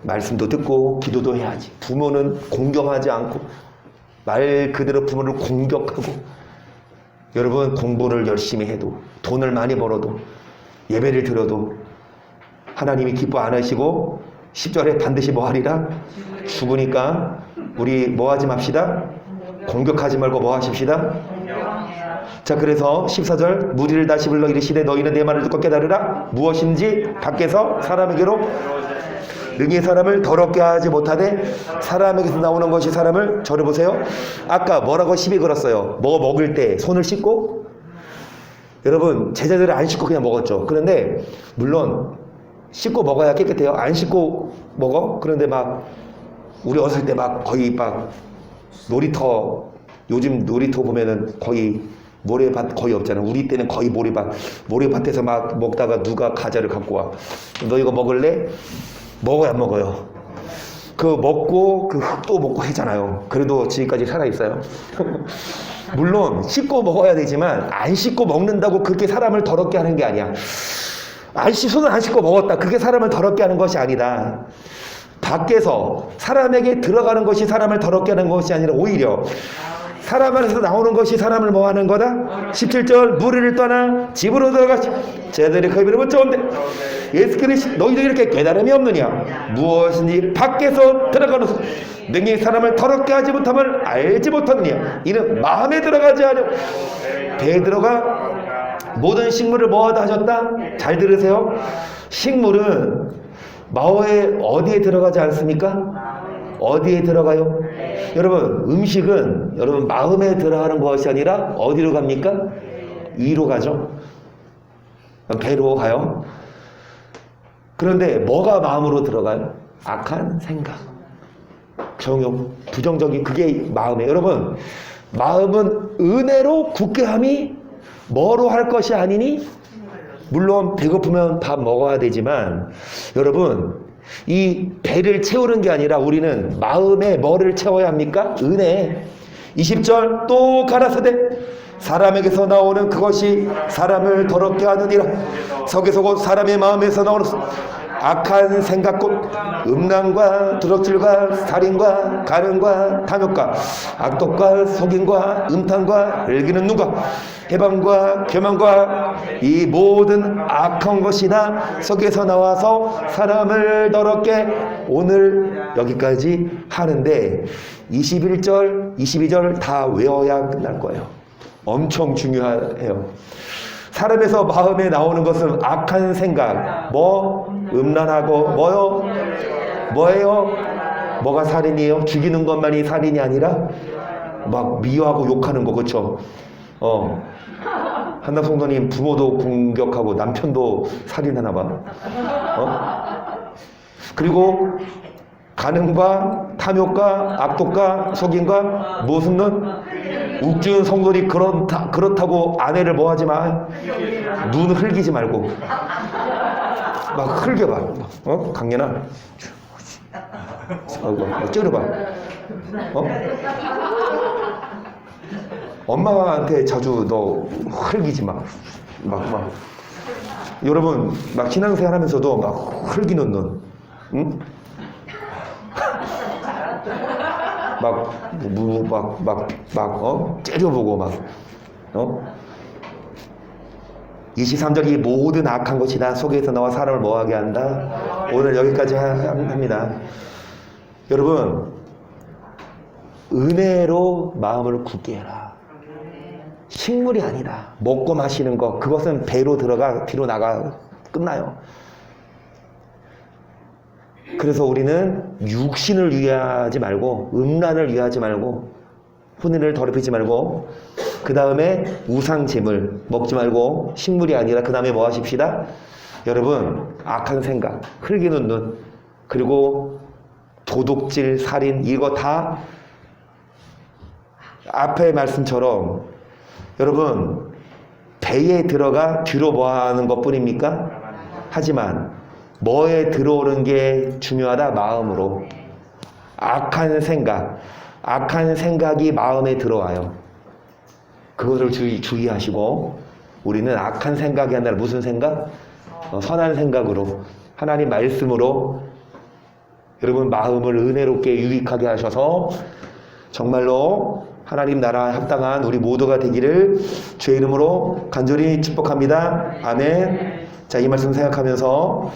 말씀도 듣고 기도도 해야지. 부모는 공경하지 않고 말 그대로 부모를 공격하고 여러분 공부를 열심히 해도 돈을 많이 벌어도 예배를 드려도 하나님이 기뻐 안 하시고 10절에 반드시 뭐 하리라? 죽으니까 우리 뭐 하지 맙시다? 공격하지 말고 뭐 하십시다? 자 그래서 14절 무리를 다시 불러 이르시되 너희는 내 말을 듣고 깨달으라. 무엇인지 밖에서 사람에게로 능히 사람을 더럽게 하지 못하되 사람에게서 나오는 것이 사람을 저를 보세요. 아까 뭐라고 시비 걸었어요? 뭐 먹을 때 손을 씻고? 여러분 제자들은 안 씻고 그냥 먹었죠. 그런데 물론 씻고 먹어야 깨끗해요. 안 씻고 먹어? 그런데 막 우리 어렸을 때 막 거의 막 놀이터 요즘 놀이터 보면은 거의 모래밭 거의 없잖아. 우리 때는 거의 모래밭에서 막 먹다가 누가 과자를 갖고 와. 너 이거 먹을래? 먹어야 안 먹어요. 그 먹고 그 흙도 먹고 하잖아요. 그래도 지금까지 살아있어요. 물론 씻고 먹어야 되지만 안 씻고 먹는다고 그렇게 사람을 더럽게 하는 게 아니야. 손을 안 씻고 먹었다. 그게 사람을 더럽게 하는 것이 아니다. 밖에서 사람에게 들어가는 것이 사람을 더럽게 하는 것이 아니라 오히려 사람 안에서 나오는 것이 사람을 뭐하는 거다? 17절 무리를 떠나 집으로 들어가시 제자들이 그 이름을 쫓는데 예수 그리스도 너희도 이렇게 깨달음이 없느냐 무엇인지 밖에서 들어가는 능히 사람을 더럽게 하지 못함을 알지 못하느냐 이는 마음에 들어가지 않으 베드로가 모든 식물을 뭐하다 하셨다? 잘 들으세요. 식물은 마어에 어디에 들어가지 않습니까? 어디에 들어가요? 여러분 음식은 여러분 마음에 들어가는 것이 아니라 어디로 갑니까? 위로 가죠. 배로 가요. 그런데 뭐가 마음으로 들어가요? 악한 생각, 정욕, 부정적인 그게 마음에 여러분 마음은 은혜로 굳게 함이 뭐로 할 것이 아니니 물론 배고프면 밥 먹어야 되지만 여러분 이 배를 채우는 게 아니라 우리는 마음에 뭐를 채워야 합니까? 은혜. 20절 또 가라사대 사람에게서 나오는 그것이 사람을 더럽게 하느니라. 석에서 곧 사람의 마음에서 나오는 악한 생각 곧 음란과 도적질과 살인과 간음과 탐욕과 악독과 속임과 음탕과 열기는 눈과 해방과 교만과 이 모든 악한 것이나 속에서 나와서 사람을 더럽게 오늘 여기까지 하는데 21절 22절 다 외워야 끝날 거예요. 엄청 중요해요. 사람에서 마음에 나오는 것은 악한 생각, 음란하고 뭐예요? 뭐가 살인이에요? 죽이는 것만이 살인이 아니라 막 미워하고 욕하는 거, 그렇죠? 한남 성도님 부모도 공격하고 남편도 살인하나 봐. 그리고 간음과 탐욕과 악독과 속임과 무슨 웃기는 성도니 그렇다고 아내를 뭐하지 마. 눈 흘기지 말고 막 흘겨봐. 강연아 찌르봐. 엄마한테 자주 너 흘기지 마. 막 여러분 막 신앙생활 하면서도 막 흘기는 눈, 응? 째려보고 23절 이 모든 악한 것이 다 속에서 나와 사람을 뭐하게 한다. 오늘 여기까지 합니다. 여러분 은혜로 마음을 굳게 해라. 식물이 아니다. 먹고 마시는 거 그것은 배로 들어가 뒤로 나가 끝나요. 그래서 우리는 육신을 위하지 말고 음란을 위하지 말고 혼인을 더럽히지 말고 그 다음에 우상제물 먹지 말고 식물이 아니라 그 다음에 뭐 하십시다? 여러분 악한 생각, 흘기는 눈 그리고 도둑질, 살인 이거 다 앞의 말씀처럼 여러분 배에 들어가 뒤로 뭐 하는 것 뿐입니까? 하지만 뭐에 들어오는 게 중요하다? 마음으로. 악한 생각이 마음에 들어와요. 그것을 주의하시고 우리는 악한 생각이 아니라 무슨 생각? 선한 생각으로 하나님 말씀으로 여러분 마음을 은혜롭게 유익하게 하셔서 정말로 하나님 나라에 합당한 우리 모두가 되기를 주의 이름으로 간절히 축복합니다. 아멘. 자, 이 말씀 생각하면서